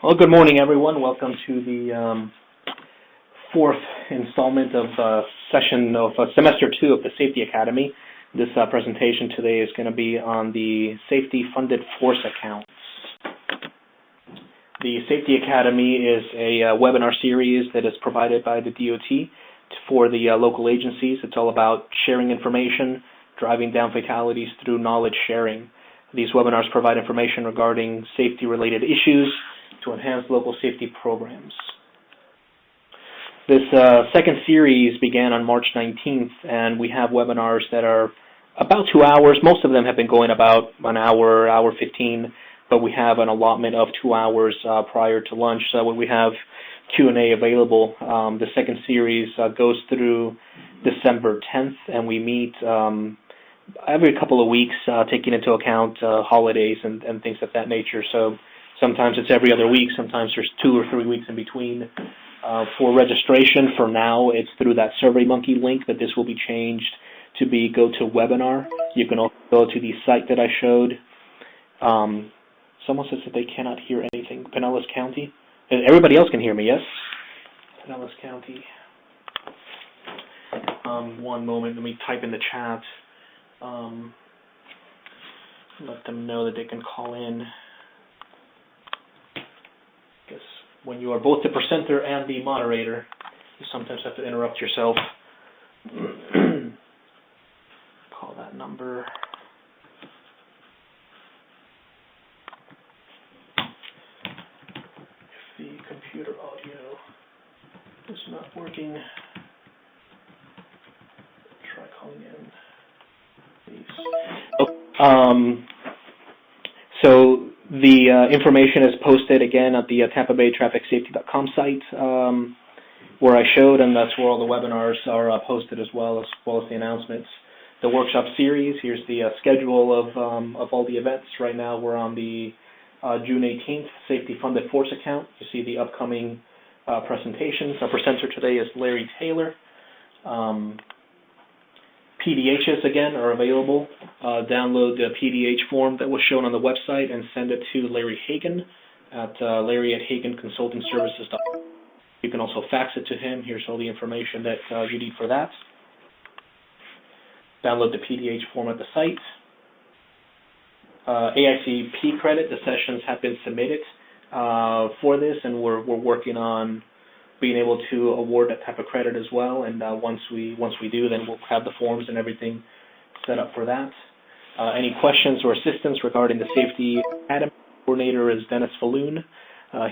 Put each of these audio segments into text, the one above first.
Well, good morning, everyone. Welcome to the fourth installment of session of semester 2 of the Safety Academy. This presentation today is going to be on the Safety Funded Force Accounts. The Safety Academy is a webinar series that is provided by the DOT for the local agencies. It's all about sharing information, driving down fatalities through knowledge sharing. These webinars provide information regarding safety-related issues to enhance local safety programs. This second series began on March 19th, and we have webinars that are about 2 hours. Most of them have been going about an hour, hour 15, but we have an allotment of 2 hours prior to lunch. So when we have Q&A available, the second series goes through December 10th, and we meet every couple of weeks, taking into account holidays and things of that nature. So sometimes it's every other week. Sometimes there's 2 or 3 weeks in between. For registration, for now, it's through that SurveyMonkey link, but this will be changed to be GoToWebinar. You can also go to the site that I showed. Someone says that they cannot hear anything. Pinellas County? Everybody else can hear me, yes? Pinellas County. One moment, let me type in the chat. Let them know that they can call in. Because when you are both the presenter and the moderator, you sometimes have to interrupt yourself. Call that number. If the computer audio is not working, try calling in. So the information is posted again at the Tampa Bay TrafficSafety.com site, where I showed, and that's where all the webinars are posted as well as the announcements. The workshop series, here's the schedule of all the events. Right now we're on the June 18th Safety Funded Force Account. You see the upcoming presentations. Our presenter today is Larry Taylor. PDHs, again, are available. Download the PDH form that was shown on the website and send it to Larry Hagan at larry@haganconsultingservices.com. You can also fax it to him. Here's all the information that you need for that. Download the PDH form at the site. AICP credit, the sessions have been submitted for this, and we're working on being able to award that type of credit as well. And once we do, then we'll have the forms and everything set up for that. Any questions or assistance regarding the Safety Academy? Coordinator is Dennis Falloon.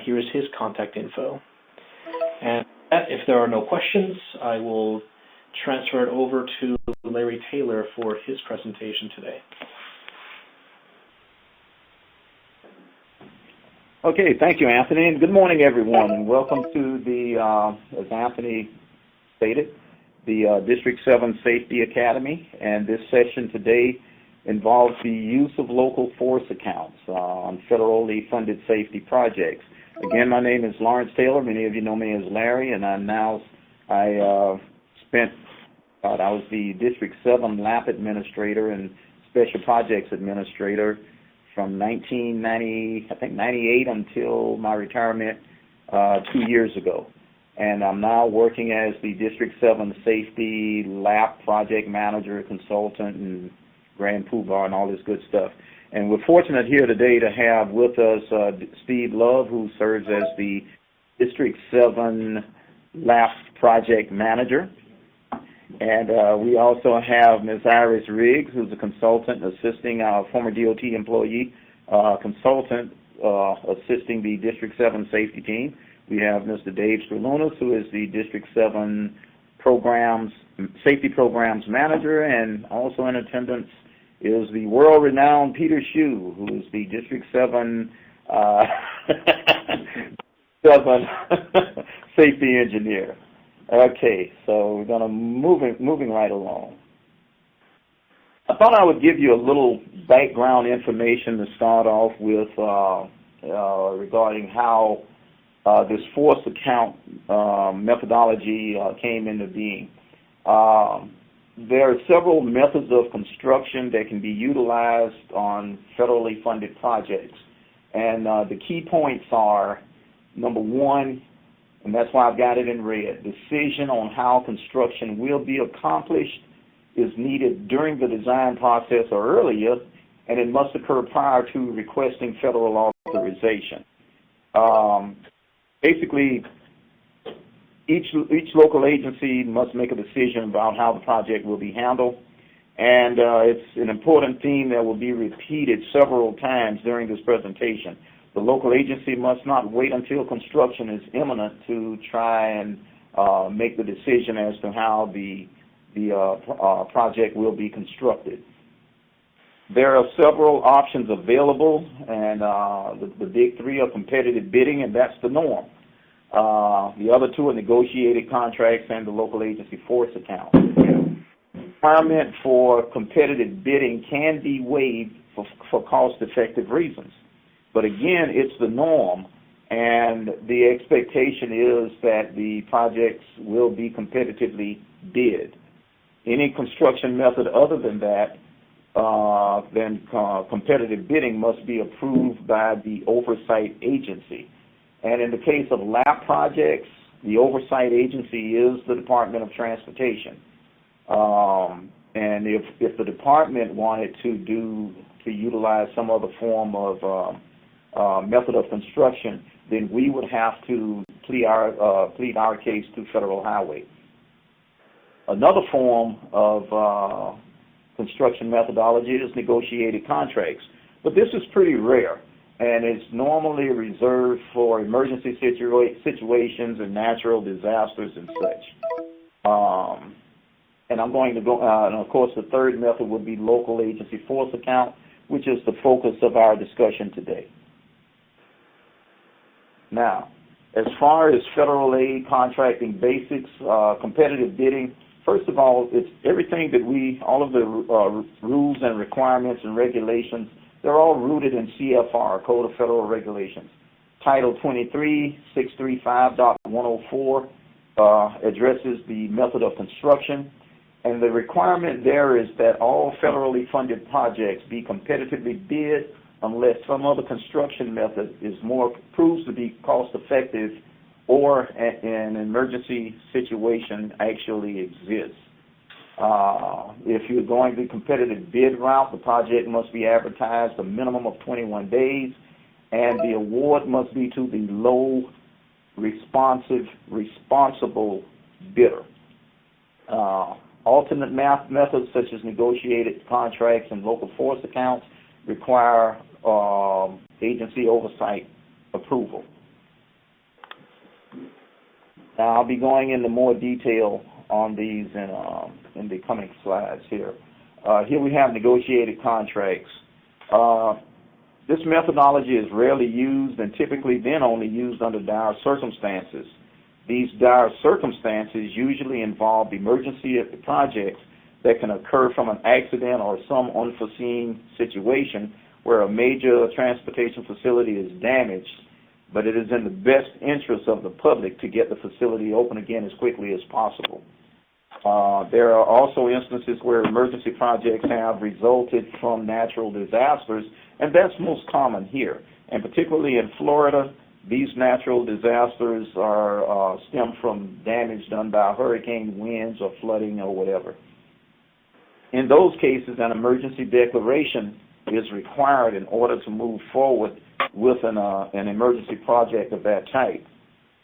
Here is his contact info. And if there are no questions, I will transfer it over to Larry Taylor for his presentation today. Okay, thank you, Anthony, and good morning, everyone, and welcome to the, as Anthony stated, the District 7 Safety Academy, and this session today involves the use of local force accounts on federally funded safety projects. Again, my name is Lawrence Taylor. Many of you know me as Larry, and I was the District 7 LAP Administrator and Special Projects Administrator from 1998 until my retirement 2 years ago. And I'm now working as the District 7 Safety LAP Project Manager, Consultant, and Grand Poobah and all this good stuff. And we're fortunate here today to have with us Steve Love, who serves as the District 7 LAP Project Manager. And we also have Ms. Iris Riggs, who's a consultant assisting our former DOT employee, consultant assisting the District 7 safety team. We have Mr. Dave Stralunas, who is the District 7 safety programs manager, and also in attendance is the world-renowned Peter Shue, who is the District 7 safety engineer. Okay, so we're going to moving right along. I thought I would give you a little background information to start off with regarding how this force account methodology came into being. There are several methods of construction that can be utilized on federally funded projects. And the key points are, number one, and that's why I've got it in red, decision on how construction will be accomplished is needed during the design process or earlier, and it must occur prior to requesting federal authorization. Basically, each local agency must make a decision about how the project will be handled, and it's an important theme that will be repeated several times during this presentation. The local agency must not wait until construction is imminent to try and make the decision as to how the project will be constructed. There are several options available, and the big three are competitive bidding, and that's the norm. The other two are negotiated contracts and the local agency force account. The requirement for competitive bidding can be waived for cost-effective reasons. But again, it's the norm, and the expectation is that the projects will be competitively bid. Any construction method other than that, competitive bidding must be approved by the oversight agency. And in the case of LAP projects, the oversight agency is the Department of Transportation. And if the department wanted to utilize some other form of method of construction, then we would have to plead our case to Federal Highway. Another form of construction methodology is negotiated contracts, but this is pretty rare, and it's normally reserved for emergency situations and natural disasters and such. And I'm going to go, and of course the third method would be local agency force account, which is the focus of our discussion today. Now, as far as federal aid contracting basics, competitive bidding, first of all, it's everything that all of the rules and requirements and regulations, they're all rooted in CFR, Code of Federal Regulations. Title 23, 635.104 addresses the method of construction, and the requirement there is that all federally funded projects be competitively bid unless some other construction method proves to be cost-effective or an emergency situation actually exists. If you're going the competitive bid route, the project must be advertised a minimum of 21 days, and the award must be to the low responsible bidder. Alternate methods such as negotiated contracts and local force accounts require agency oversight approval. Now, I'll be going into more detail on these in the coming slides here. Here we have negotiated contracts. This methodology is rarely used and typically then only used under dire circumstances. These dire circumstances usually involve emergency projects that can occur from an accident or some unforeseen situation where a major transportation facility is damaged, but it is in the best interest of the public to get the facility open again as quickly as possible. There are also instances where emergency projects have resulted from natural disasters, and that's most common here. And particularly in Florida, these natural disasters stem from damage done by hurricane winds or flooding or whatever. In those cases, an emergency declaration is required in order to move forward with an emergency project of that type.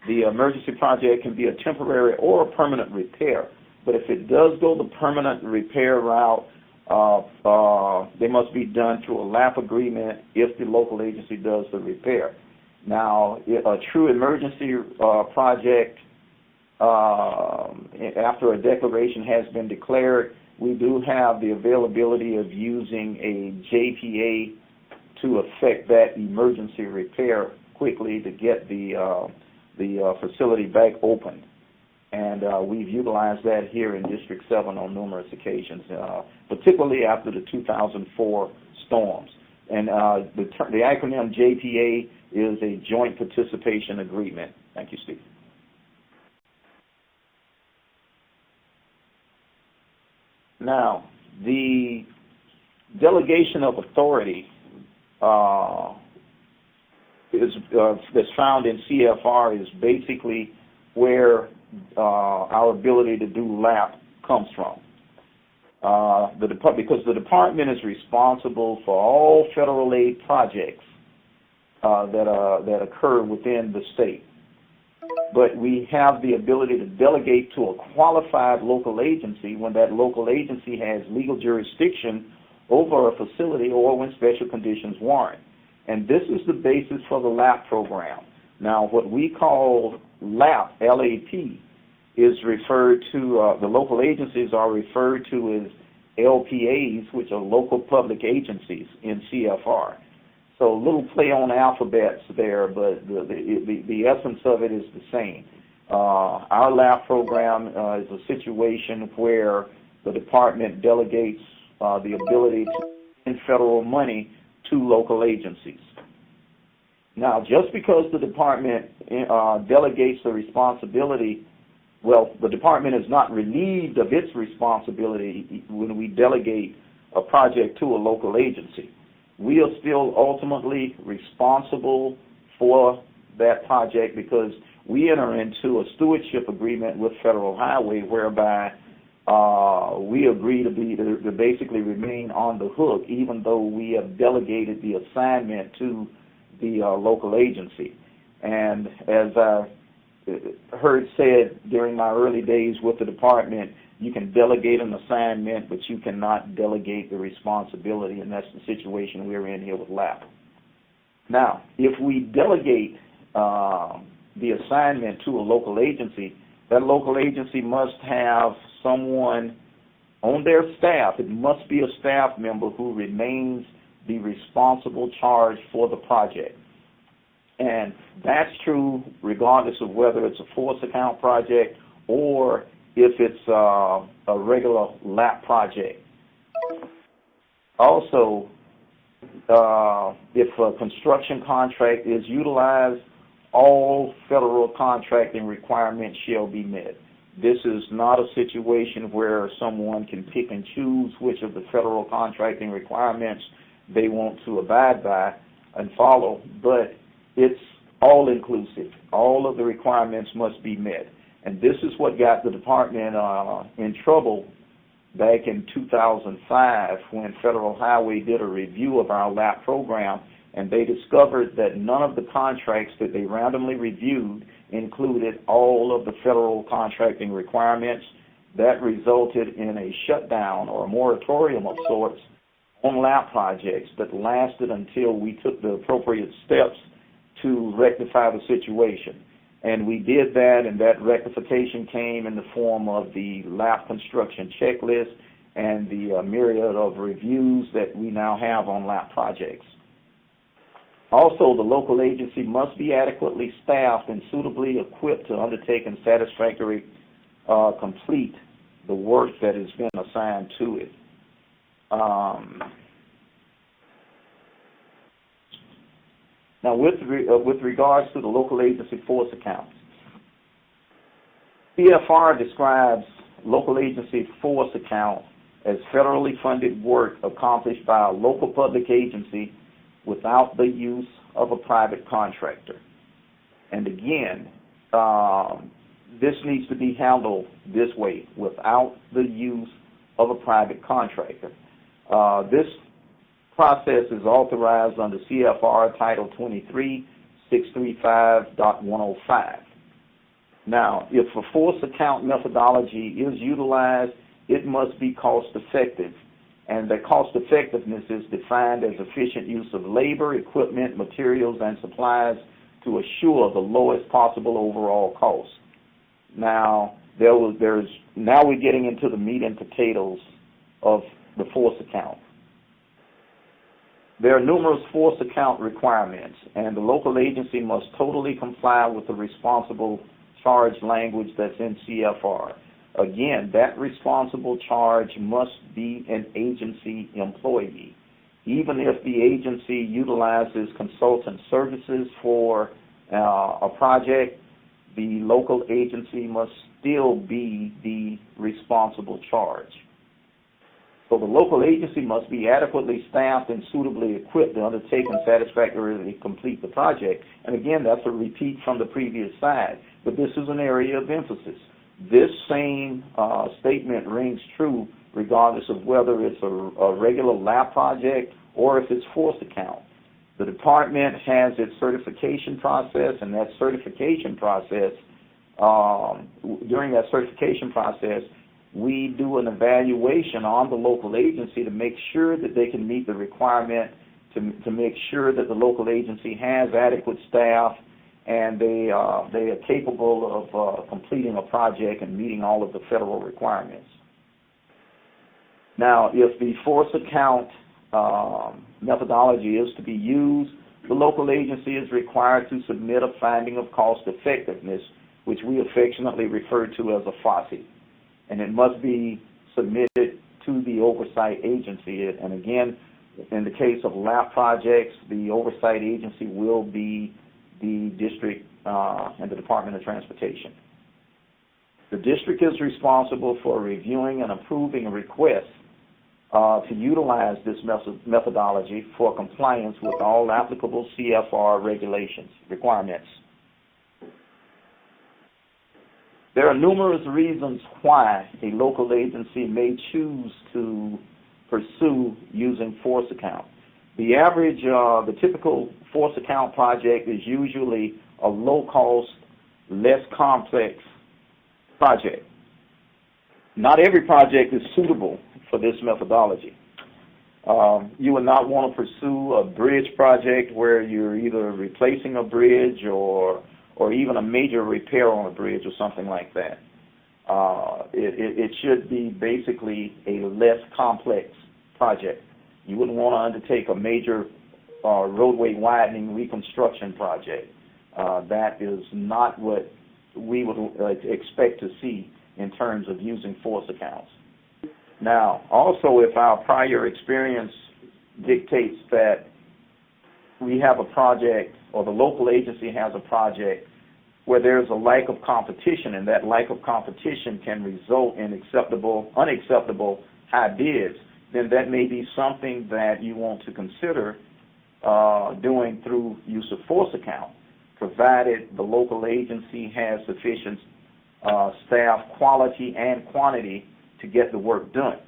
The emergency project can be a temporary or a permanent repair, but if it does go the permanent repair route, they must be done through a LAP agreement if the local agency does the repair. Now, a true emergency project, after a declaration has been declared, we do have the availability of using a JPA to effect that emergency repair quickly to get the facility back open. And we've utilized that here in District 7 on numerous occasions, particularly after the 2004 storms. And the acronym JPA is a Joint Participation Agreement. Thank you, Steve. Now, the delegation of authority that's found in CFR is basically where our ability to do LAP comes from. Because the department is responsible for all federal aid projects that occur within the state. But we have the ability to delegate to a qualified local agency when that local agency has legal jurisdiction over a facility or when special conditions warrant. And this is the basis for the LAP program. Now, what we call LAP, L-A-P, is referred to, the local agencies are referred to as LPAs, which are local public agencies in CFR. So a little play on alphabets there, but the essence of it is the same. Our LAP program is a situation where the department delegates the ability to spend federal money to local agencies. Now, just because the department delegates the responsibility, well, the department is not relieved of its responsibility when we delegate a project to a local agency. We are still ultimately responsible for that project because we enter into a stewardship agreement with Federal Highway whereby we agree to basically remain on the hook even though we have delegated the assignment to the local agency. And as I heard said during my early days with the department, you can delegate an assignment, but you cannot delegate the responsibility, and that's the situation we're in here with LAP. Now, if we delegate the assignment to a local agency, that local agency must have someone on their staff. It must be a staff member who remains the responsible charge for the project. And that's true regardless of whether it's a force account project or if it's a regular LAP project. Also, if a construction contract is utilized, all federal contracting requirements shall be met. This is not a situation where someone can pick and choose which of the federal contracting requirements they want to abide by and follow, but it's all-inclusive. All of the requirements must be met. And this is what got the department in trouble back in 2005 when Federal Highway did a review of our LAP program, and they discovered that none of the contracts that they randomly reviewed included all of the federal contracting requirements. That resulted in a shutdown or a moratorium of sorts on LAP projects that lasted until we took the appropriate steps to rectify the situation. And we did that, and that rectification came in the form of the LAP construction checklist and the myriad of reviews that we now have on LAP projects. Also, the local agency must be adequately staffed and suitably equipped to undertake and satisfactorily complete the work that has been assigned to it. Now, with regards to the local agency force accounts, CFR describes local agency force account as federally funded work accomplished by a local public agency without the use of a private contractor. And again, this needs to be handled this way, without the use of a private contractor. This process is authorized under CFR Title 23, 635.105. Now, if a force account methodology is utilized, it must be cost effective. And the cost effectiveness is defined as efficient use of labor, equipment, materials, and supplies to assure the lowest possible overall cost. Now, now we're getting into the meat and potatoes of the force account. There are numerous force account requirements, and the local agency must totally comply with the responsible charge language that's in CFR. Again, that responsible charge must be an agency employee. Even if the agency utilizes consultant services for a project, the local agency must still be the responsible charge. So the local agency must be adequately staffed and suitably equipped to undertake and satisfactorily complete the project. And again, that's a repeat from the previous slide, but this is an area of emphasis. This same statement rings true regardless of whether it's a regular lab project or if it's forced account. The department has its certification process, and that certification process, during that certification process, we do an evaluation on the local agency to make sure that they can meet the requirement, to make sure that the local agency has adequate staff and they are capable of completing a project and meeting all of the federal requirements. Now, if the force account methodology is to be used, the local agency is required to submit a finding of cost effectiveness, which we affectionately refer to as a FOSSI. And it must be submitted to the oversight agency. And again, in the case of lab projects, the oversight agency will be the district and the Department of Transportation. The district is responsible for reviewing and approving requests to utilize this methodology for compliance with all applicable CFR regulations, requirements. There are numerous reasons why a local agency may choose to pursue using force account. The average, the typical force account project is usually a low-cost, less complex project. Not every project is suitable for this methodology. You would not want to pursue a bridge project where you're either replacing a bridge or even a major repair on a bridge or something like that. It should be basically a less complex project. You wouldn't want to undertake a major roadway widening reconstruction project. That is not what we would expect to see in terms of using force accounts. Now, also, if our prior experience dictates that we have a project or the local agency has a project where there's a lack of competition, and that lack of competition can result in unacceptable high bids, then that may be something that you want to consider doing through use of force account, provided the local agency has sufficient staff quality and quantity to get the work done.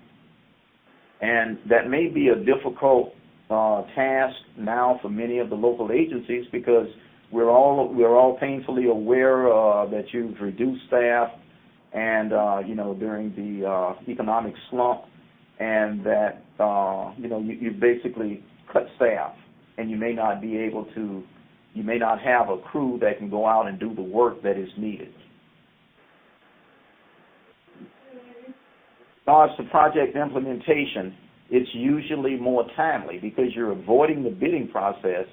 And that may be a difficult task now for many of the local agencies, because we're all painfully aware that you've reduced staff and during the economic slump, and that you basically cut staff, and you may not have a crew that can go out and do the work that is needed. As for project implementation, it's usually more timely because you're avoiding the bidding process.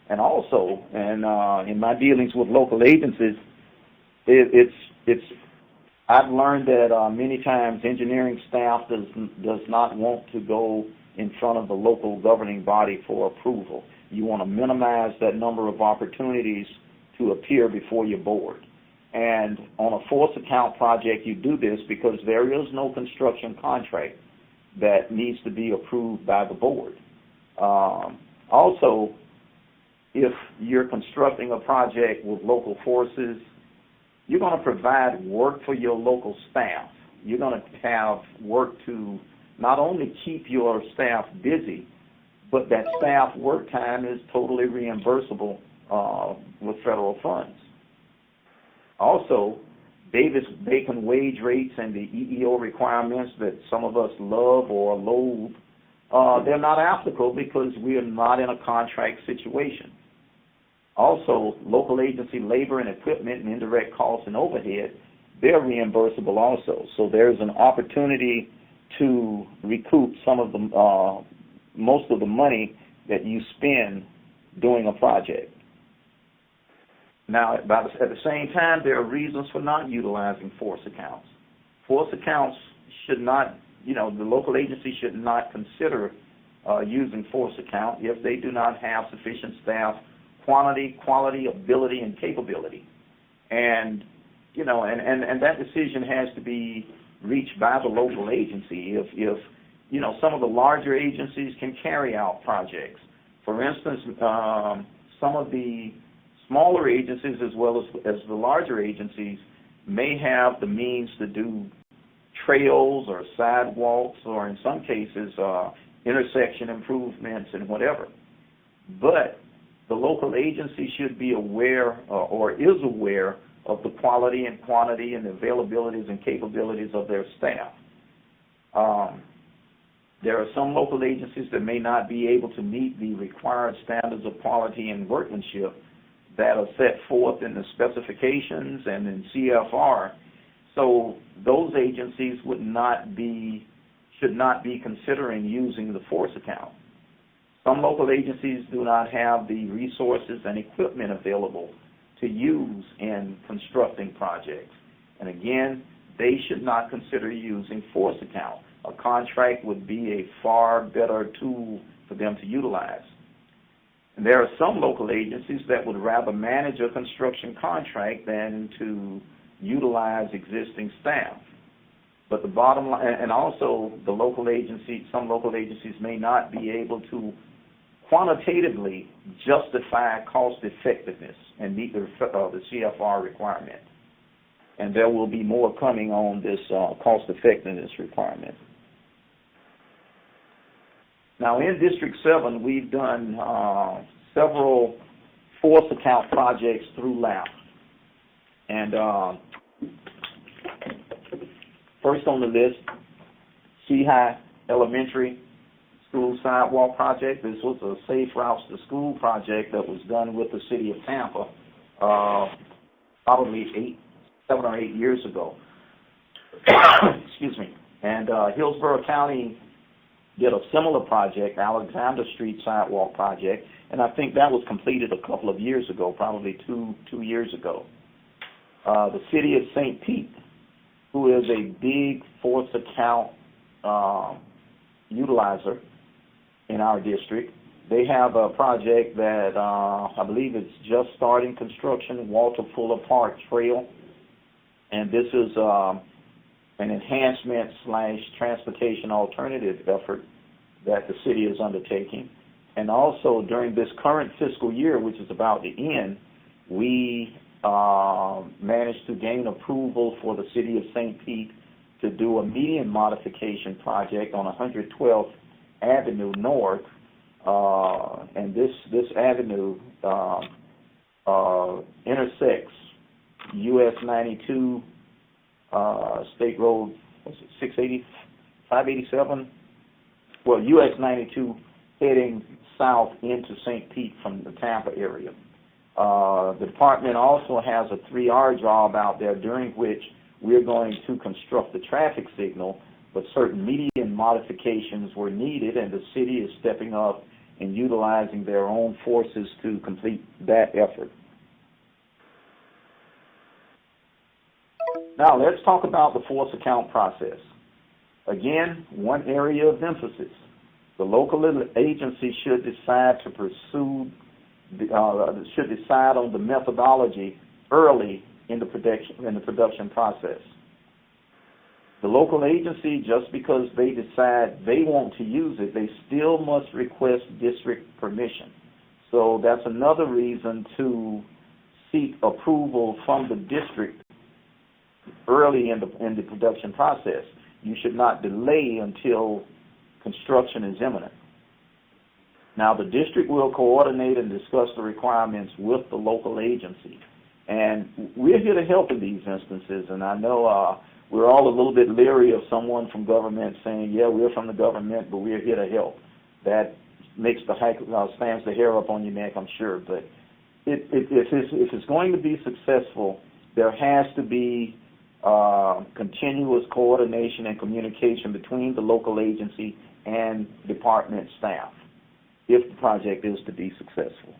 And also, in my dealings with local agencies, I've learned that many times engineering staff does not want to go in front of the local governing body for approval. You want to minimize that number of opportunities to appear before your board. And on a force account project, you do this because there is no construction contract that needs to be approved by the board. Also, if you're constructing a project with local forces, you're going to provide work for your local staff. You're going to have work to not only keep your staff busy, but that staff work time is totally reimbursable with federal funds. Also, Davis-Bacon wage rates and the EEO requirements that some of us love or loathe, they're not applicable because we are not in a contract situation. Also, local agency labor and equipment and indirect costs and overhead, they're reimbursable also. So there's an opportunity to recoup some of the, most of the money that you spend doing a project. Now, at the same time, there are reasons for not utilizing force accounts. Force accounts should not, the local agency should not consider using force account if they do not have sufficient staff, quantity, quality, ability, and capability. And, and that decision has to be reached by the local agency. If some of the larger agencies can carry out projects. For instance, some of the smaller agencies as well as the larger agencies may have the means to do trails or sidewalks or in some cases intersection improvements and whatever. But the local agency should be aware or is aware of the quality and quantity and availabilities and capabilities of their staff. There are some local agencies that may not be able to meet the required standards of quality and workmanship that are set forth in the specifications and in CFR. So those agencies should not be considering using the force account. Some local agencies do not have the resources and equipment available to use in constructing projects. And again, they should not consider using force account. A contract would be a far better tool for them to utilize. And there are some local agencies that would rather manage a construction contract than to utilize existing staff. But the bottom line, and also the local agency, some local agencies may not be able to quantitatively justify cost effectiveness and meet the CFR requirement. And there will be more coming on this cost effectiveness requirement. Now in District 7, we've done several force account projects through LAP. And first on the list, Seahigh Elementary School Sidewalk Project. This was a Safe Routes to School project that was done with the City of Tampa probably 7 or 8 years ago. Excuse me. And Hillsborough County did a similar project, Alexander Street Sidewalk Project, and I think that was completed a couple of years ago, probably two years ago. The City of St. Pete, who is a big force account utilizer in our district, they have a project that I believe it's just starting construction, Walter Fuller Park Trail, and this is an enhancement / transportation alternative effort that the city is undertaking. And also during this current fiscal year, which is about to end, we managed to gain approval for the City of St. Pete to do a median modification project on 112th Avenue North, and this avenue intersects US 92 State Road 680, 587. Well, US 92 heading south into St. Pete from the Tampa area. The department also has a 3R job out there during which we're going to construct the traffic signal, but certain median modifications were needed, and the city is stepping up and utilizing their own forces to complete that effort. Now let's talk about the force account process. Again, one area of emphasis. The local agency should decide to pursue, should decide on the methodology early in the production process. The local agency, just because they decide they want to use it, they still must request district permission. So that's another reason to seek approval from the district early in the production process. You should not delay until construction is imminent. Now, the district will coordinate and discuss the requirements with the local agency. And we're here to help in these instances. And I know we're all a little bit leery of someone from government saying, yeah, we're from the government, but we're here to help. That makes stands the hair up on your neck, I'm sure. But if it's going to be successful, there has to be continuous coordination and communication between the local agency and department staff if the project is to be successful.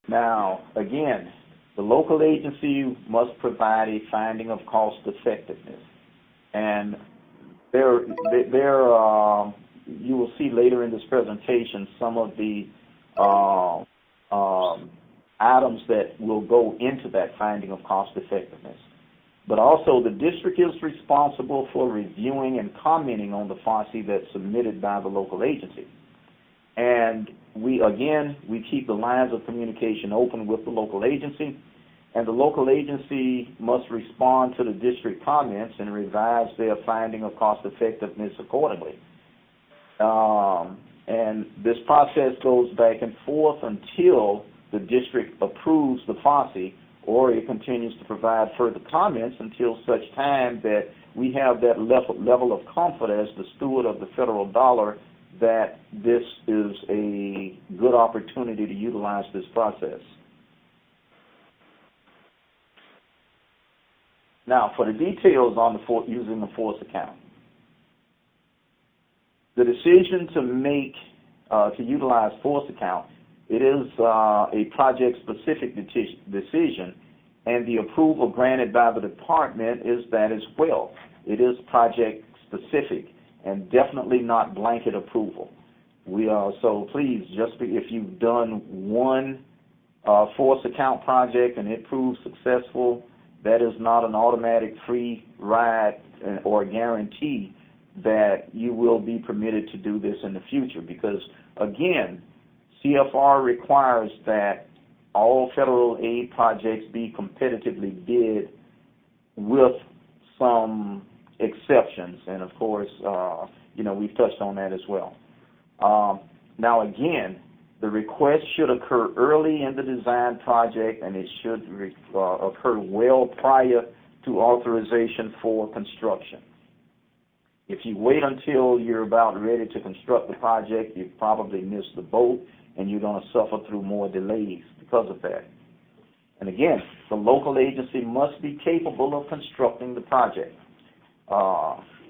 Now, again, the local agency must provide a finding of cost effectiveness. And you will see later in this presentation some of the items that will go into that finding of cost effectiveness. But also the district is responsible for reviewing and commenting on the FOSSI that's submitted by the local agency. And we keep the lines of communication open with the local agency, and the local agency must respond to the district comments and revise their finding of cost effectiveness accordingly. And this process goes back and forth until the district approves the FOSSI, or it continues to provide further comments until such time that we have that level of comfort as the steward of the federal dollar that this is a good opportunity to utilize this process. Now, for the details on using the force account, the decision to make to utilize force account, it is a project-specific decision, and the approval granted by the department is that as well. It is project-specific and definitely not blanket approval. So please, if you've done one force account project and it proves successful, that is not an automatic free ride or guarantee that you will be permitted to do this in the future, because again, CFR requires that all federal aid projects be competitively bid with some exceptions, and of course, we've touched on that as well. Now again, the request should occur early in the design project, and it should occur well prior to authorization for construction. If you wait until you're about ready to construct the project, you've probably missed the boat, and you're going to suffer through more delays because of that. And again, the local agency must be capable of constructing the project.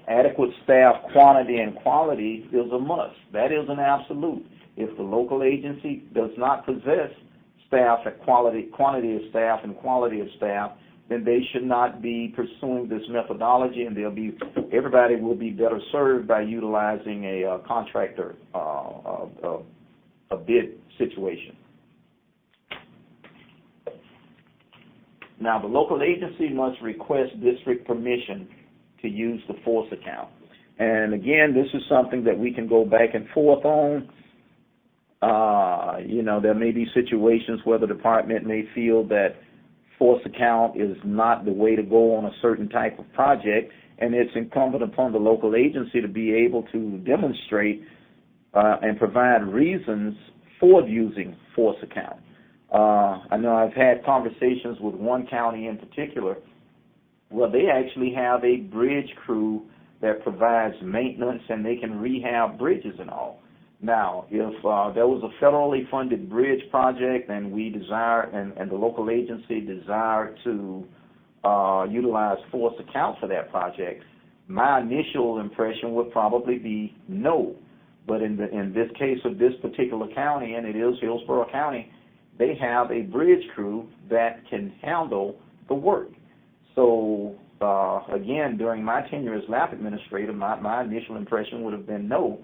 Adequate staff quantity and quality is a must. That is an absolute. If the local agency does not possess staff at quantity of staff and quality of staff, then they should not be pursuing this methodology, and everybody will be better served by utilizing a contractor, a bid situation. Now, the local agency must request district permission to use the force account. And again, this is something that we can go back and forth on. There may be situations where the department may feel that force account is not the way to go on a certain type of project, and it's incumbent upon the local agency to be able to demonstrate and provide reasons for using force account. I know I've had conversations with one county in particular where they actually have a bridge crew that provides maintenance, and they can rehab bridges and all. Now, if there was a federally funded bridge project and and the local agency desired to utilize force account for that project, my initial impression would probably be no. But in this case of this particular county, and it is Hillsborough County, they have a bridge crew that can handle the work. So again, during my tenure as LAP administrator, my initial impression would have been no.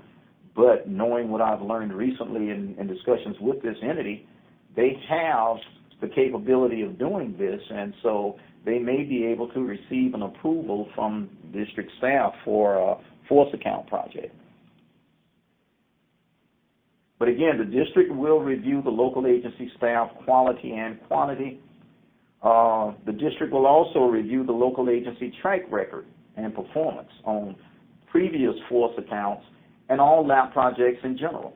But knowing what I've learned recently in discussions with this entity, they have the capability of doing this, and so they may be able to receive an approval from district staff for a force account project. But again, the district will review the local agency staff quality and quantity. The district will also review the local agency track record and performance on previous force accounts and all LAP projects in general.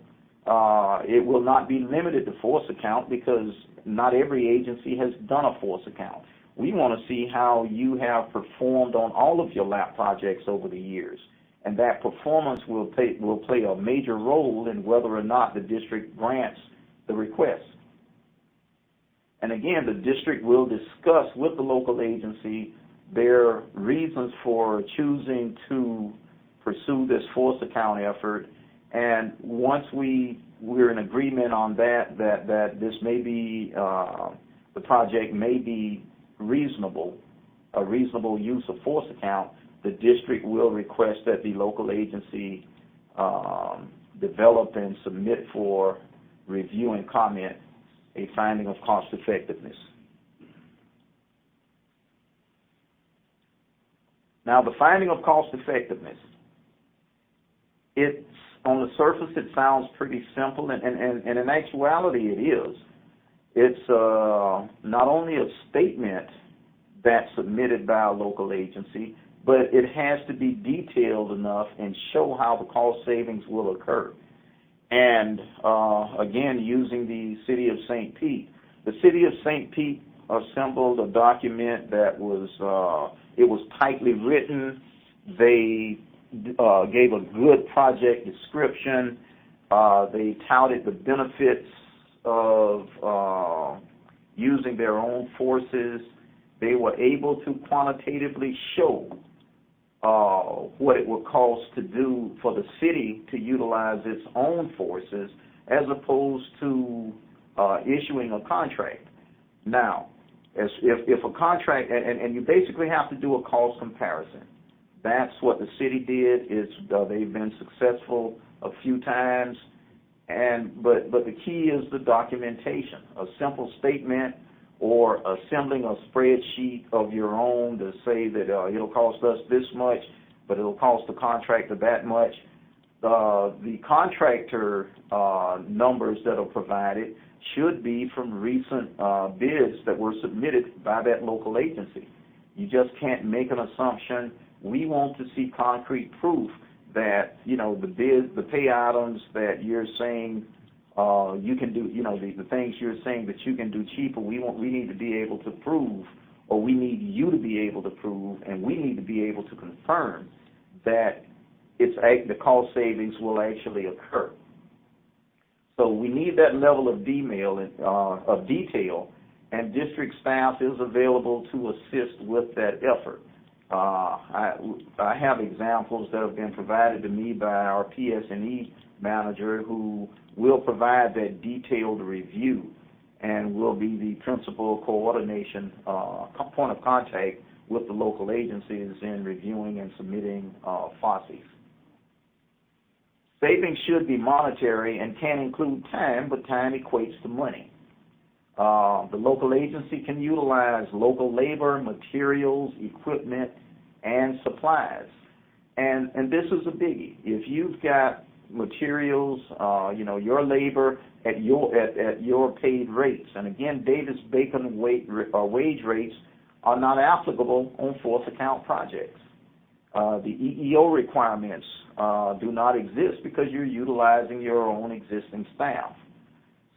It will not be limited to force account, because not every agency has done a force account. We want to see how you have performed on all of your LAP projects over the years, and that performance will play a major role in whether or not the district grants the request. And again, the district will discuss with the local agency their reasons for choosing to pursue this force account effort, and once we're in agreement on that this may be the project may be a reasonable use of force account, the district will request that the local agency develop and submit for review and comment a finding of cost effectiveness. Now, the finding of cost effectiveness. It's, on the surface, it sounds pretty simple, and in actuality it is. It's not only a statement that's submitted by a local agency, but it has to be detailed enough and show how the cost savings will occur. And again, using the City of St. Pete. The City of St. Pete assembled a document that was, it was tightly written. They gave a good project description. They touted the benefits of using their own forces. They were able to quantitatively show what it would cost to do for the city to utilize its own forces as opposed to issuing a contract. Now, if a contract, and you basically have to do a cost comparison. That's what the city did. They've been successful a few times, but the key is the documentation. A simple statement or assembling a spreadsheet of your own to say that it'll cost us this much, but it'll cost the contractor that much. The contractor numbers that are provided should be from recent bids that were submitted by that local agency. You just can't make an assumption. We want to see concrete proof that, you know, the bids, the pay items that you're saying you can do, you know, the things you're saying that you can do cheaper, we need to be able to prove, or we need you to be able to prove, and we need to be able to confirm that the cost savings will actually occur. So we need that level of detail, and district staff is available to assist with that effort. I have examples that have been provided to me by our PS&E manager who will provide that detailed review and will be the principal coordination point of contact with the local agencies in reviewing and submitting FOSSEs. Savings should be monetary and can include time, but time equates to money. The local agency can utilize local labor, materials, equipment, and supplies. And this is a biggie. If you've got materials, you know, your labor at your paid rates, and again, Davis-Bacon wage rates are not applicable on force account projects. The EEO requirements do not exist because you're utilizing your own existing staff.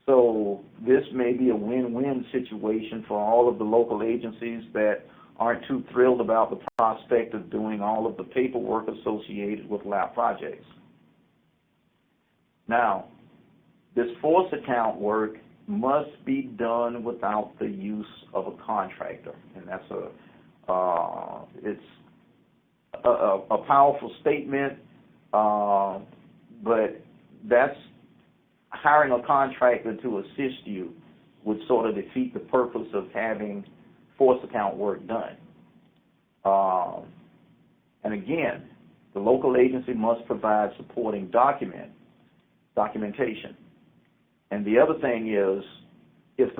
So this may be a win-win situation for all of the local agencies that aren't too thrilled about the prospect of doing all of the paperwork associated with LAP projects. Now, this force account work must be done without the use of a contractor, and that's it's a powerful statement, but that's hiring a contractor to assist you would sort of defeat the purpose of having force account work done. And again, the local agency must provide supporting documentation. And the other thing is, it's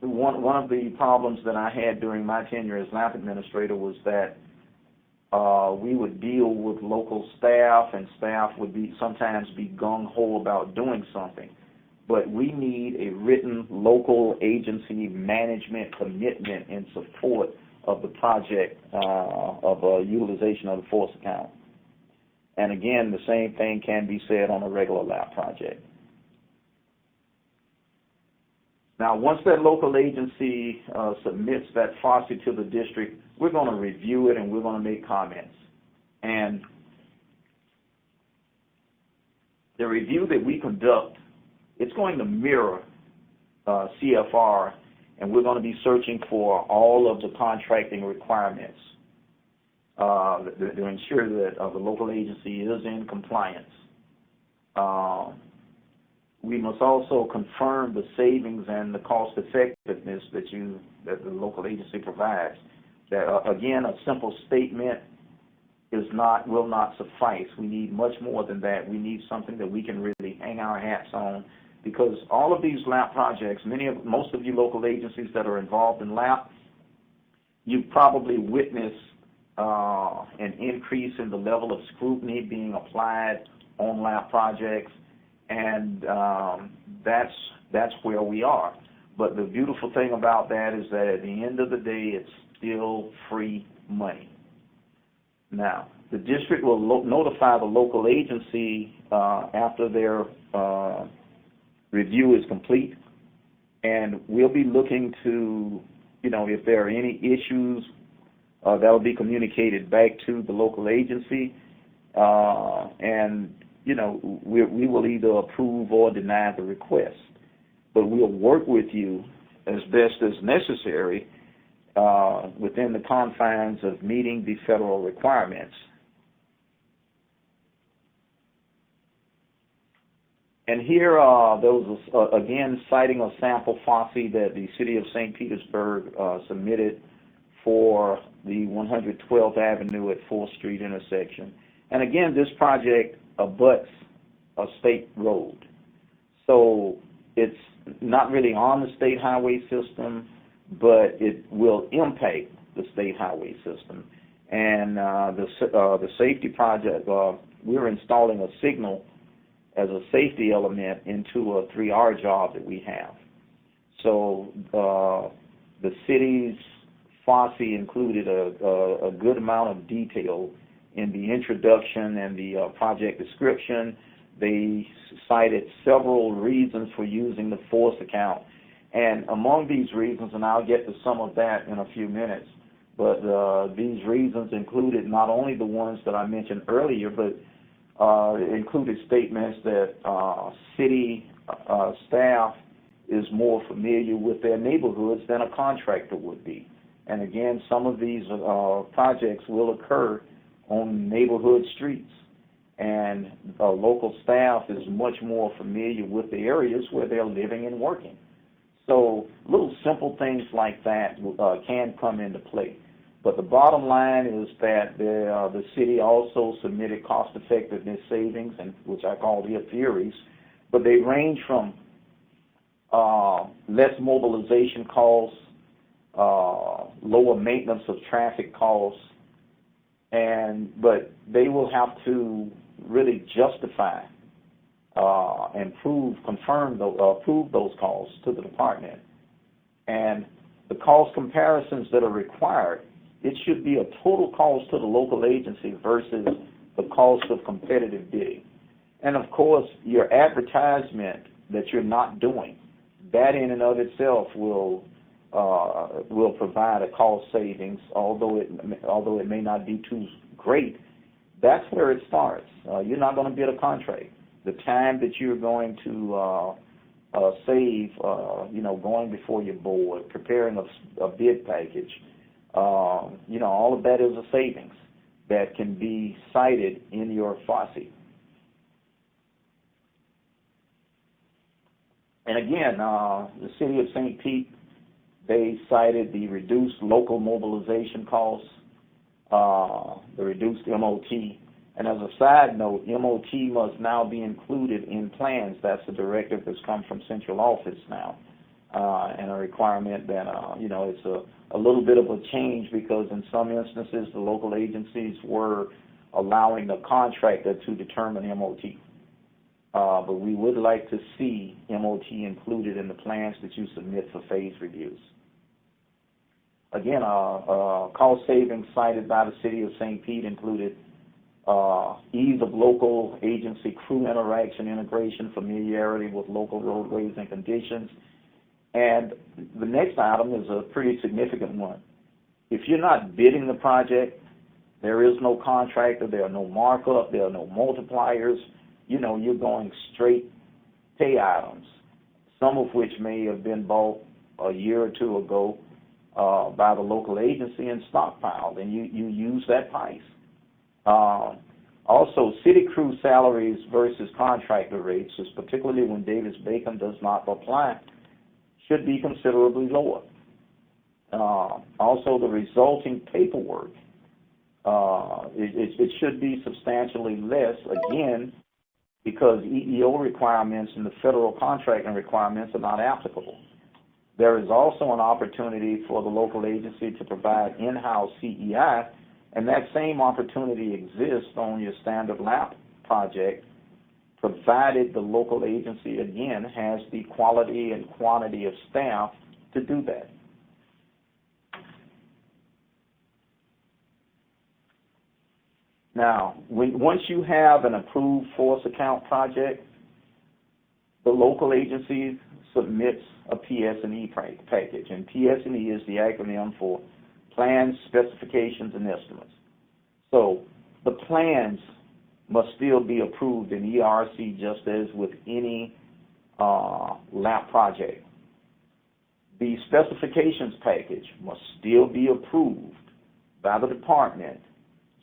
one of the problems that I had during my tenure as LAP administrator was that we would deal with local staff, and staff would sometimes be gung-ho about doing something. But we need a written local agency management commitment in support of the project of utilization of the force account. And again, the same thing can be said on a regular LAP project. Now, once that local agency submits that FOSSE to the district, we're going to review it and we're going to make comments. And the review that we conduct, it's going to mirror CFR, and we're going to be searching for all of the contracting requirements to ensure that the local agency is in compliance. We must also confirm the savings and the cost effectiveness that the local agency provides. That again, a simple statement will not suffice. We need much more than that. We need something that we can really hang our hats on, because all of these LAP projects, most of you local agencies that are involved in LAP, you've probably witnessed an increase in the level of scrutiny being applied on lap projects, and that's where we are. But the beautiful thing about that is that at the end of the day, it's still free money. Now, the district will notify the local agency after their review is complete, and we'll be looking to, if there are any issues, that will be communicated back to the local agency, and, we will either approve or deny the request. But we'll work with you as best as necessary within the confines of meeting the federal requirements. And here there was, again, citing a sample FOSSI that the City of St. Petersburg submitted for the 112th Avenue at 4th Street intersection. And again, this project abuts a state road. So it's not really on the state highway system, but it will impact the state highway system. And the safety project, we're installing a signal as a safety element into a 3R job that we have. So the city's FOSSI included a good amount of detail in the introduction and the project description. They cited several reasons for using the force account. And among these reasons, and I'll get to some of that in a few minutes, but these reasons included not only the ones that I mentioned earlier, but included statements that city staff is more familiar with their neighborhoods than a contractor would be. And again, some of these projects will occur on neighborhood streets, and local staff is much more familiar with the areas where they're living and working. So little simple things like that can come into play. But the bottom line is that the city also submitted cost-effectiveness savings, and which I call their theories, but they range from less mobilization costs, lower maintenance of traffic costs, but they will have to really justify and prove those costs to the department. And the cost comparisons that are required, it should be a total cost to the local agency versus the cost of competitive bidding. And of course, your advertisement that you're not doing, that in and of itself will provide a cost savings, although it may not be too great. That's where it starts. You're not going to bid a contract. The time that you're going to save, going before your board, preparing a bid package, all of that is a savings that can be cited in your FOSSI. And again, the City of St. Pete, they cited the reduced local mobilization costs, the reduced MOT. And as a side note, MOT must now be included in plans. That's a directive that's come from central office now, and a requirement that, it's a little bit of a change, because in some instances the local agencies were allowing the contractor to determine MOT. But we would like to see MOT included in the plans that you submit for phase reviews. Again, cost savings cited by the City of St. Pete included ease of local agency crew interaction, integration, familiarity with local roadways and conditions. And the next item is a pretty significant one. If you're not bidding the project, there is no contractor, there are no markup, there are no multipliers. You're going straight pay items, some of which may have been bought a year or two ago by the local agency and stockpiled, and you use that price. Also, city crew salaries versus contractor rates, particularly when Davis-Bacon does not apply, should be considerably lower. Also, the resulting paperwork, it should be substantially less, again, because EEO requirements and the federal contracting requirements are not applicable. There is also an opportunity for the local agency to provide in-house CEI And that same opportunity exists on your standard lap project, provided the local agency, again, has the quality and quantity of staff to do that. Now, once you have an approved force account project, the local agency submits a PS&E package, and PS&E is the acronym for Plans, Specifications, and Estimates. So the plans must still be approved in ERC just as with any lap project. The specifications package must still be approved by the department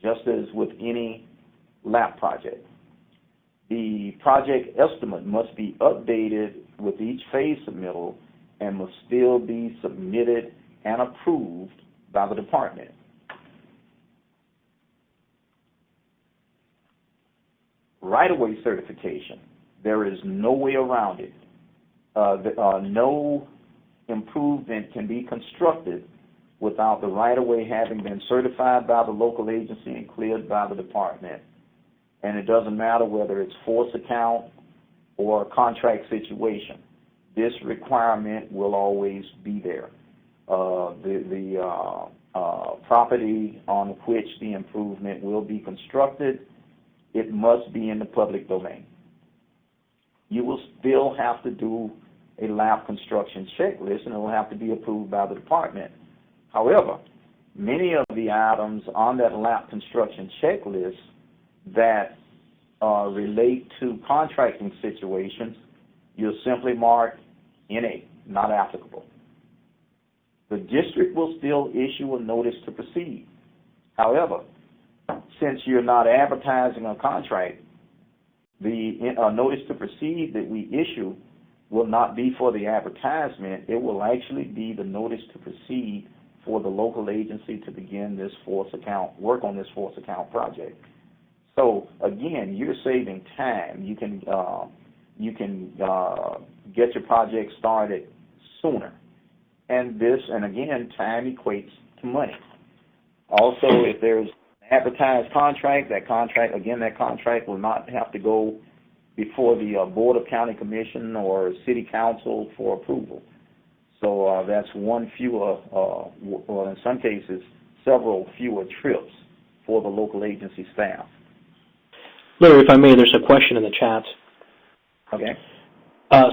just as with any lap project. The project estimate must be updated with each phase submittal and must still be submitted and approved by the department. Right-of-way certification, there is no way around it. No improvement can be constructed without the right-of-way having been certified by the local agency and cleared by the department. And it doesn't matter whether it's force account or a contract situation. This requirement will always be there. The property on which the improvement will be constructed, it must be in the public domain. You will still have to do a lap construction checklist, and it will have to be approved by the department. However, many of the items on that lap construction checklist that relate to contracting situations, you'll simply mark NA, not applicable. The district will still issue a notice to proceed. However, since you're not advertising a contract, the notice to proceed that we issue will not be for the advertisement. It will actually be the notice to proceed for the local agency to begin this force account, work on this force account project. So again, you're saving time. You can get your project started sooner. And again, time equates to money. Also, if there's an advertised contract, that contract will not have to go before the Board of County Commission or City Council for approval. So that's one fewer, or in some cases, several fewer trips for the local agency staff. Larry, if I may, there's a question in the chat. Okay.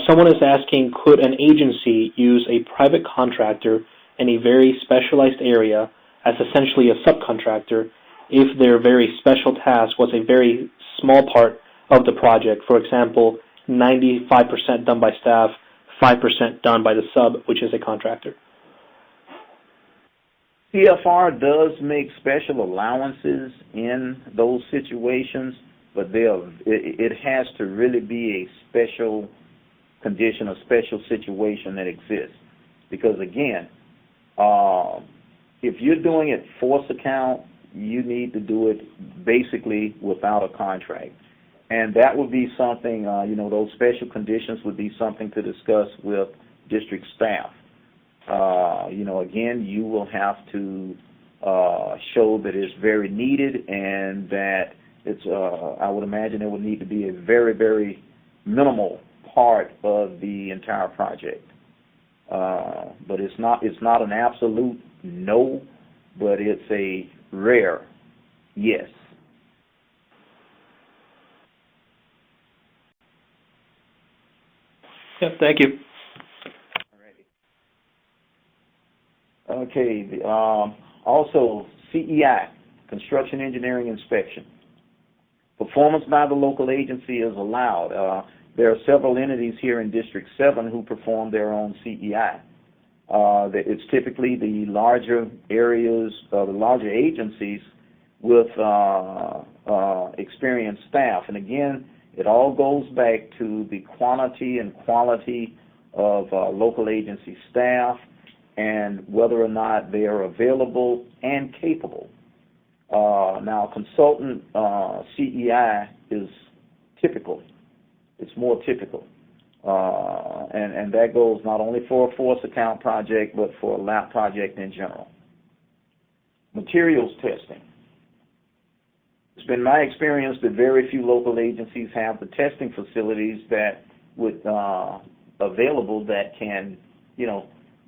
Someone is asking, could an agency use a private contractor in a very specialized area as essentially a subcontractor if their very special task was a very small part of the project? For example, 95% done by staff, 5% done by the sub, which is a contractor. CFR does make special allowances in those situations, but it has to really be a special condition, a special situation that exists. Because again, if you're doing it force account, you need to do it basically without a contract. And that would be something, those special conditions would be something to discuss with district staff. Again, you will have to show that it's very needed and that it's, I would imagine it would need to be a very, very minimal part of the entire project. But it's not an absolute no, but it's a rare yes. Yeah, thank you. Okay. Also, CEI, Construction Engineering Inspection. Performance by the local agency is allowed. There are several entities here in District 7 who perform their own CEI. It's typically the larger areas, the larger agencies with experienced staff. And again, it all goes back to the quantity and quality of local agency staff and whether or not they are available and capable. Now, consultant CEI is typical. It's more typical. And that goes not only for a force account project, but for a lap project in general. Materials testing. It's been my experience that very few local agencies have the testing facilities that would available that can,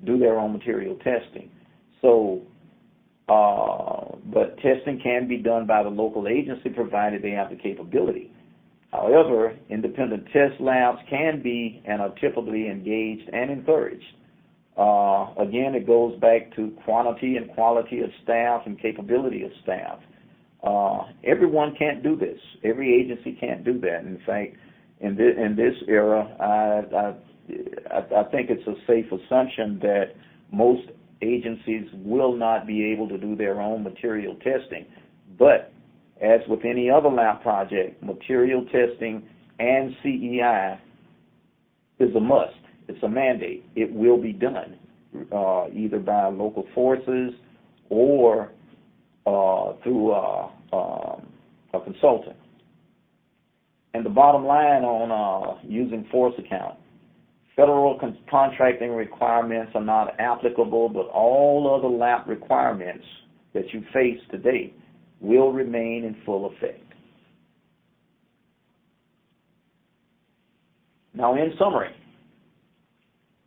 do their own material testing. So, but testing can be done by the local agency provided they have the capability. However, independent test labs can be and are typically engaged and encouraged. Again, it goes back to quantity and quality of staff and capability of staff. Everyone can't do this. Every agency can't do that. In fact, in this era, I think it's a safe assumption that most agencies will not be able to do their own material testing. But as with any other lab project, material testing and CEI is a must. It's a mandate. It will be done either by local forces or through a consultant. And the bottom line on using force account, federal contracting requirements are not applicable, but all other lab requirements that you face today will remain in full effect. Now, in summary,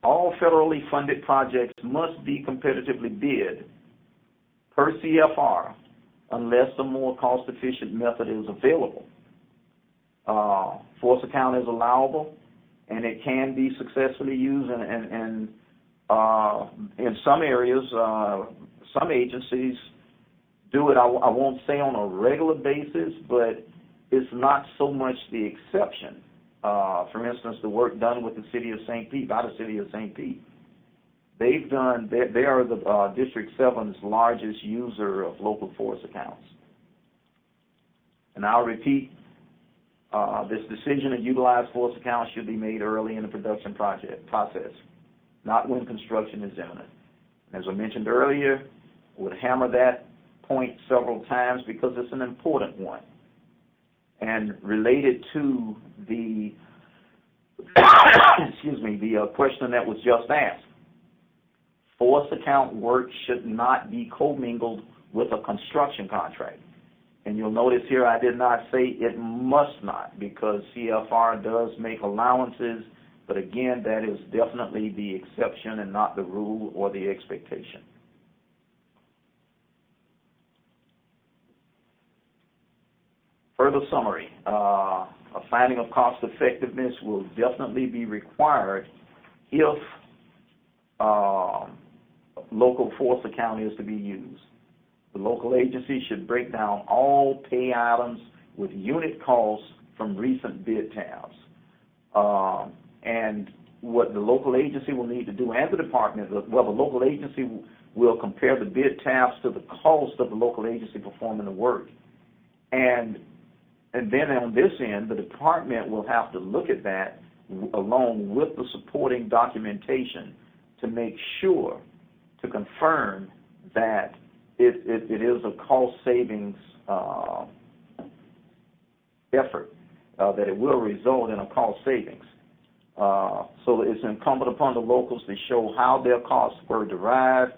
all federally funded projects must be competitively bid per CFR unless a more cost-efficient method is available. Force account is allowable, and it can be successfully used in some areas. Some agencies do it, I won't say on a regular basis, but it's not so much the exception. For instance, the work done with the City of St. Pete, by the City of St. Pete. They are the District 7's largest user of local force accounts. And I'll repeat, this decision to utilize force accounts should be made early in the production process, not when construction is imminent. As I mentioned earlier, I would hammer that point several times because it's an important one. And related to the the question that was just asked, force account work should not be commingled with a construction contract. And you'll notice here I did not say it must not, because CFR does make allowances, but again, that is definitely the exception and not the rule or the expectation. Further summary, a finding of cost effectiveness will definitely be required if local force account is to be used. The local agency should break down all pay items with unit costs from recent bid tabs. And what the local agency will need to do, and the department, well, the local agency will compare the bid tabs to the cost of the local agency performing the work. And then on this end, the department will have to look at that along with the supporting documentation to make sure, to confirm that it is a cost savings effort, that it will result in a cost savings. So it's incumbent upon the locals to show how their costs were derived.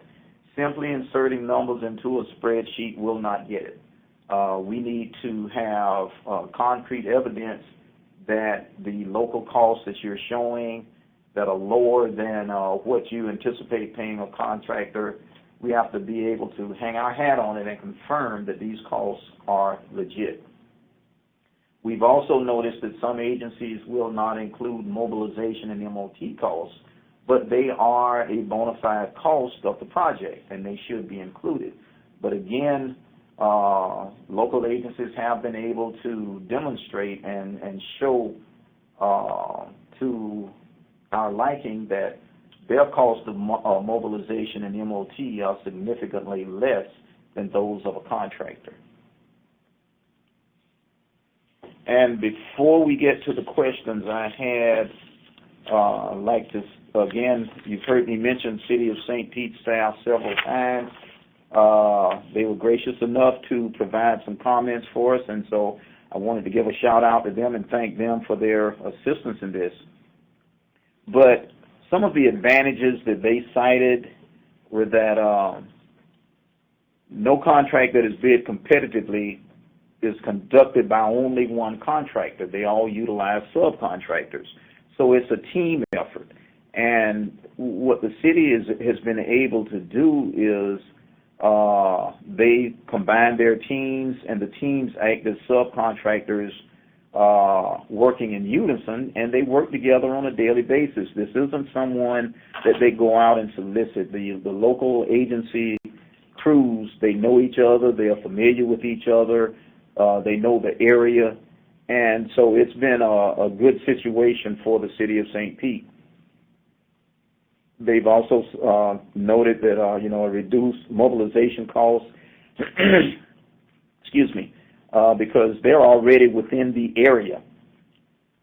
Simply inserting numbers into a spreadsheet will not get it. We need to have concrete evidence that the local costs that you're showing that are lower than what you anticipate paying a contractor. We have to be able to hang our hat on it and confirm that these costs are legit. We've also noticed that some agencies will not include mobilization and MOT costs, but they are a bona fide cost of the project, and they should be included. But again, local agencies have been able to demonstrate and show to our liking that their cost of mobilization and MOT are significantly less than those of a contractor. And before we get to the questions, I had like to, again, you've heard me mention City of St. Pete staff several times. They were gracious enough to provide some comments for us, and so I wanted to give a shout out to them and thank them for their assistance in this. But some of the advantages that they cited were that no contract that is bid competitively is conducted by only one contractor. They all utilize subcontractors. So it's a team effort. And what the city has been able to do is they combine their teams, and the teams act as subcontractors working in unison, and they work together on a daily basis. This isn't someone that they go out and solicit. The local agency crews, they know each other, they are familiar with each other, they know the area, and so it's been a good situation for the city of St. Pete. They've also noted that a reduced mobilization costs, excuse me, because they're already within the area,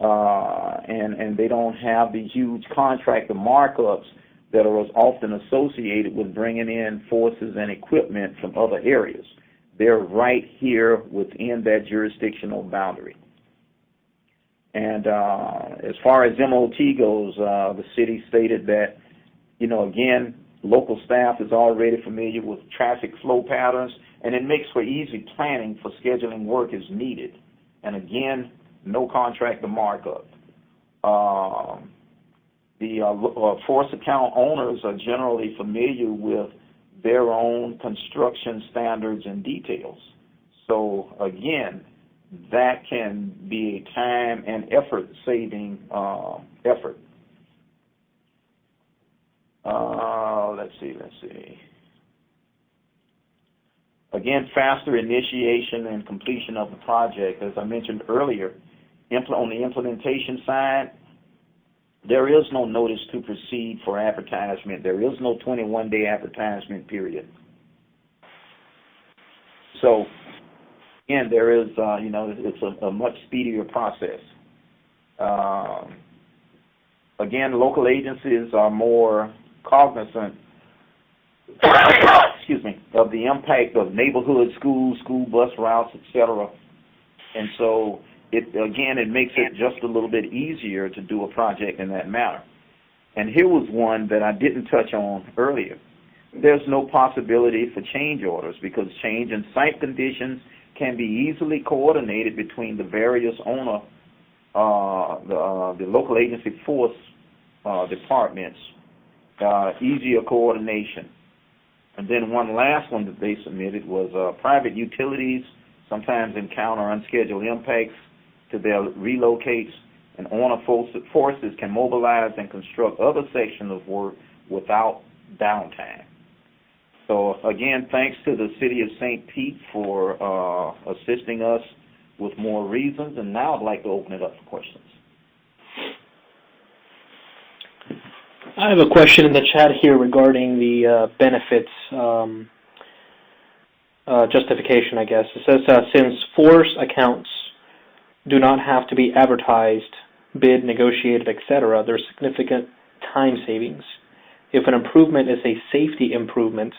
and they don't have the huge contractor markups that are often associated with bringing in forces and equipment from other areas. They're right here within that jurisdictional boundary. And as far as MOT goes, the city stated that, again, local staff is already familiar with traffic flow patterns, and it makes for easy planning for scheduling work as needed. And again, no contractor markup. The force account owners are generally familiar with their own construction standards and details. So again, that can be a time and effort-saving effort. Let's see. Again, faster initiation and completion of the project. As I mentioned earlier, on the implementation side, there is no notice to proceed for advertisement. There is no 21-day advertisement period. So, again, there is, it's a much speedier process. Again, local agencies are more cognizant excuse me, of the impact of neighborhood schools, school bus routes, etc. And so, it makes it just a little bit easier to do a project in that manner. And here was one that I didn't touch on earlier. There's no possibility for change orders because change in site conditions can be easily coordinated between the various owner, the local agency force departments, easier coordination. And then one last one that they submitted was private utilities sometimes encounter unscheduled impacts to their relocates, and owner forces can mobilize and construct other sections of work without downtime. So again, thanks to the City of St. Pete for assisting us with more reasons, and now I'd like to open it up for questions. I have a question in the chat here regarding the benefits justification, I guess. It says, since force accounts do not have to be advertised, bid, negotiated, etc., there's significant time savings. If an improvement is a safety improvement,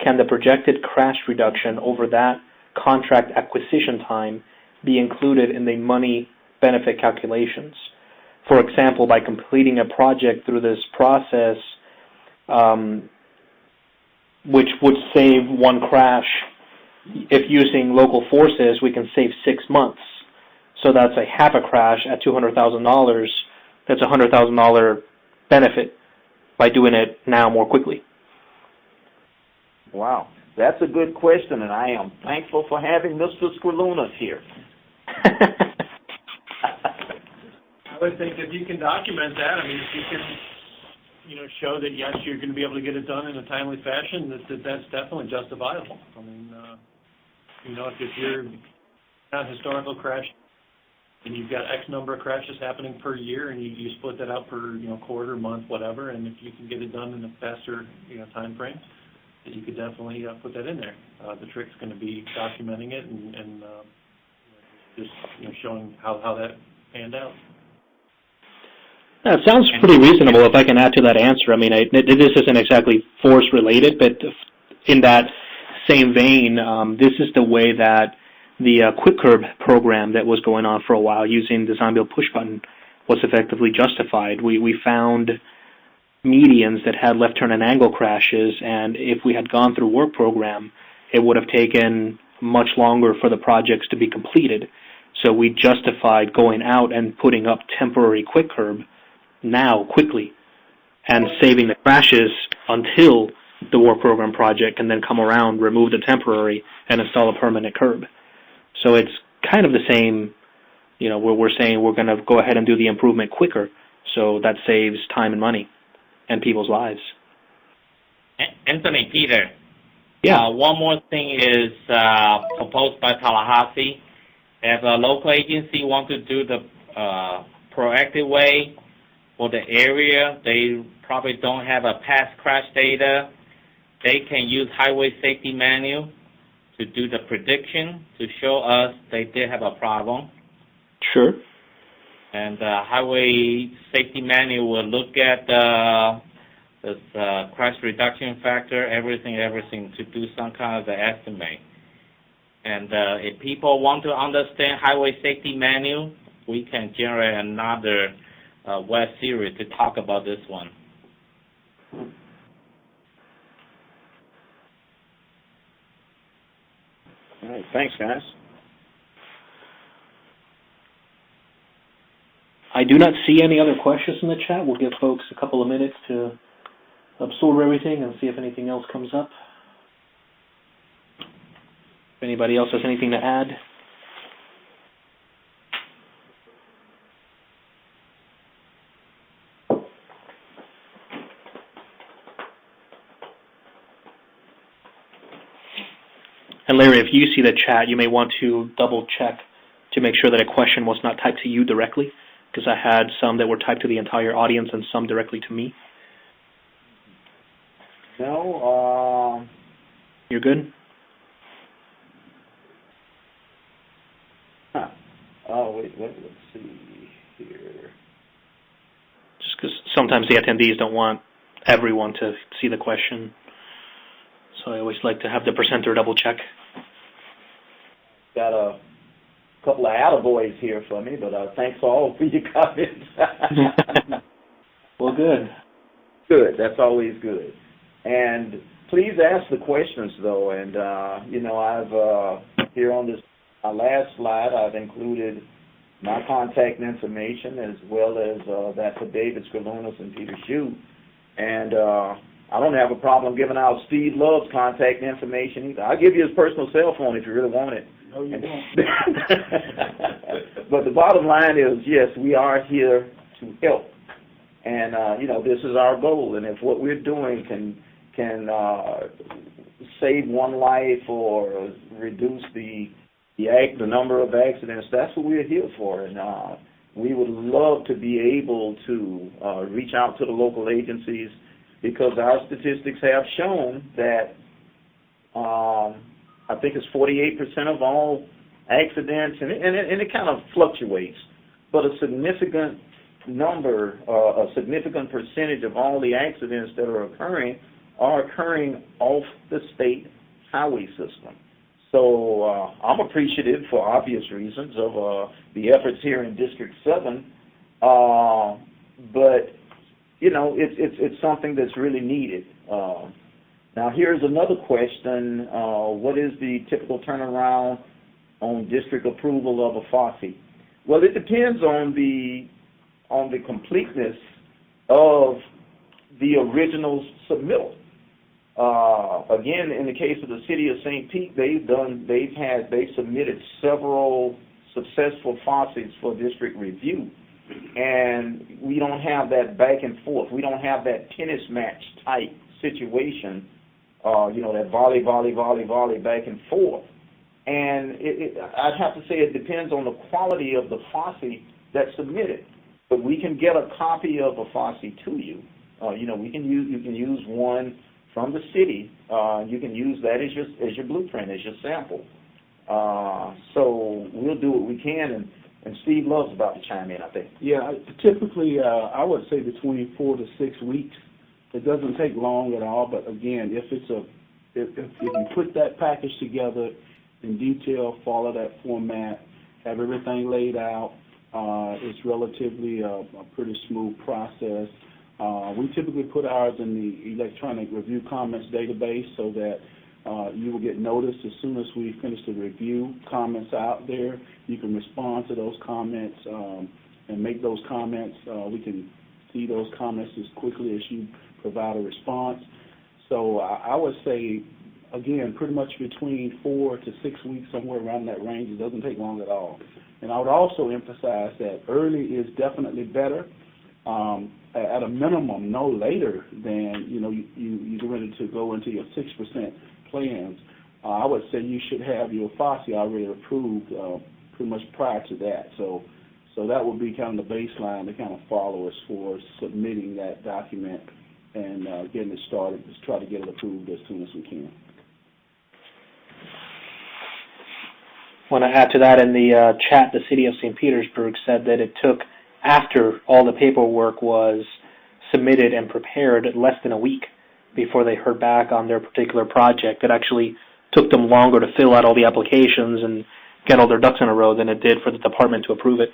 can the projected crash reduction over that contract acquisition time be included in the money benefit calculations? For example, by completing a project through this process, which would save one crash, if using local forces, we can save 6 months. So that's a half a crash at $200,000. That's a $100,000 benefit by doing it now more quickly. Wow, that's a good question, and I am thankful for having Mr. Squilunas here. I would think if you can document that, I mean, if you can, show that yes, you're going to be able to get it done in a timely fashion, that's definitely justifiable. I mean, if you're on historical crash and you've got X number of crashes happening per year, and you split that out per quarter, month, whatever, and if you can get it done in a faster time frame, that you could definitely put that in there. The trick's going to be documenting it and just showing how that panned out. That sounds pretty reasonable. If I can add to that answer, I mean, this isn't exactly force related, but in that same vein, this is the way that the Quick Curb program that was going on for a while using design build push button was effectively justified. We found medians that had left turn and angle crashes, and if we had gone through work program, it would have taken much longer for the projects to be completed. So we justified going out and putting up temporary quick curb now, quickly, and saving the crashes until the work program project can then come around, remove the temporary, and install a permanent curb. So it's kind of the same, where we're saying we're going to go ahead and do the improvement quicker, so that saves time and money and people's lives. Anthony, Peter. Yeah. One more thing is proposed by Tallahassee. If a local agency wants to do the proactive way for the area, they probably don't have a past crash data. They can use highway safety manual to do the prediction to show us they did have a problem. Sure. And the highway safety manual will look at this crash reduction factor, everything to do some kind of the estimate. And if people want to understand highway safety manual, we can generate another web series to talk about this one. All right, thanks, guys. I do not see any other questions in the chat. We'll give folks a couple of minutes to absorb everything and see if anything else comes up. If anybody else has anything to add. And Larry, if you see the chat, you may want to double check to make sure that a question was not typed to you directly, because I had some that were typed to the entire audience and some directly to me. No, You're good? wait, let's see here. Just because sometimes the attendees don't want everyone to see the question. So I always like to have the presenter double check. Got a couple of attaboys here for me, but thanks all for your comments. Well, good. Good, that's always good. And please ask the questions, though. And, I've, here on this last slide, I've included my contact information as well as that for David Scalunas and Peter Shue. And I don't have a problem giving out Steve Love's contact information either. I'll give you his personal cell phone if you really want it. No, you don't. But the bottom line is, yes, we are here to help. And, this is our goal. And if what we're doing can save one life or reduce the number of accidents, that's what we're here for. And we would love to be able to reach out to the local agencies, because our statistics have shown that I think it's 48% of all accidents, and it kind of fluctuates, but a significant number, a significant percentage of all the accidents that are occurring off the state highway system. So I'm appreciative, for obvious reasons, of the efforts here in District 7, but it's something that's really needed. Now, here's another question. What is the typical turnaround on district approval of a FOSSI? Well, it depends on the completeness of the original submittal. Again, in the case of the city of St. Pete, they submitted several successful FOSSIs for district review. And we don't have that back and forth. We don't have that tennis match type situation, that volley back and forth. And I'd have to say it depends on the quality of the FOSSI that's submitted. But we can get a copy of a FOSSI to you. You can use one from the city. You can use that as your blueprint, as your sample. So we'll do what we can, and Steve Love's about to chime in, I think. Yeah, typically I would say between 4 to 6 weeks. It doesn't take long at all, but again, if you put that package together in detail, follow that format, have everything laid out, it's relatively a pretty smooth process. We typically put ours in the electronic review comments database so that You will get notice as soon as we finish the review. Comments out there, you can respond to those comments and make those comments. We can see those comments as quickly as you provide a response. So I would say, again, pretty much between 4 to 6 weeks, somewhere around that range. It doesn't take long at all. And I would also emphasize that early is definitely better. At a minimum, no later than, you're ready to go into your 6% plans. I would say you should have your FOSI already approved pretty much prior to that. So that would be kind of the baseline to kind of follow as for submitting that document and getting it started. Just try to get it approved as soon as we can. I want to add to that in the chat, the city of St. Petersburg said that it took, after all the paperwork was submitted and prepared, less than a week before they heard back on their particular project. It actually took them longer to fill out all the applications and get all their ducks in a row than it did for the department to approve it.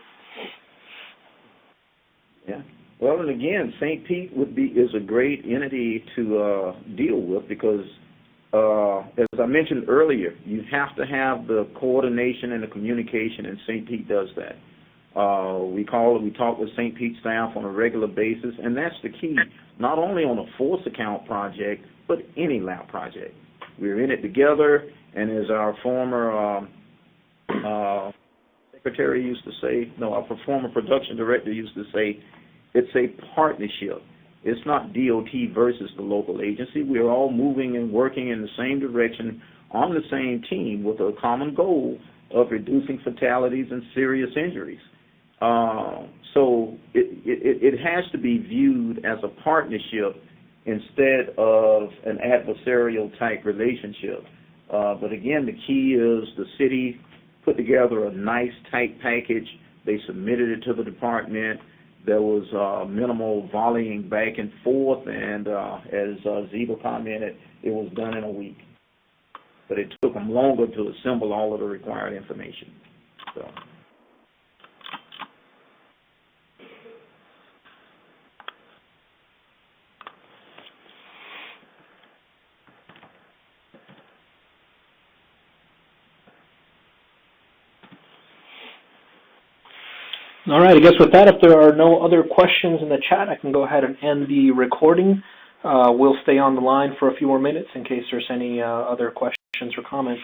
Yeah. Well, and again, St. Pete is a great entity to deal with because, as I mentioned earlier, you have to have the coordination and the communication, and St. Pete does that. We talk with St. Pete staff on a regular basis, and that's the key, not only on a force account project, but any lap project. We're in it together, and as our former secretary used to say, our former production director used to say, it's a partnership. It's not DOT versus the local agency. We are all moving and working in the same direction on the same team with a common goal of reducing fatalities and serious injuries. So it has to be viewed as a partnership instead of an adversarial type relationship. But again, the key is the city put together a nice tight package. They submitted it to the department. There was minimal volleying back and forth, and as Ziba commented, it was done in a week. But it took them longer to assemble all of the required information. So. All right, I guess with that, if there are no other questions in the chat, I can go ahead and end the recording. We'll stay on the line for a few more minutes in case there's any other questions or comments.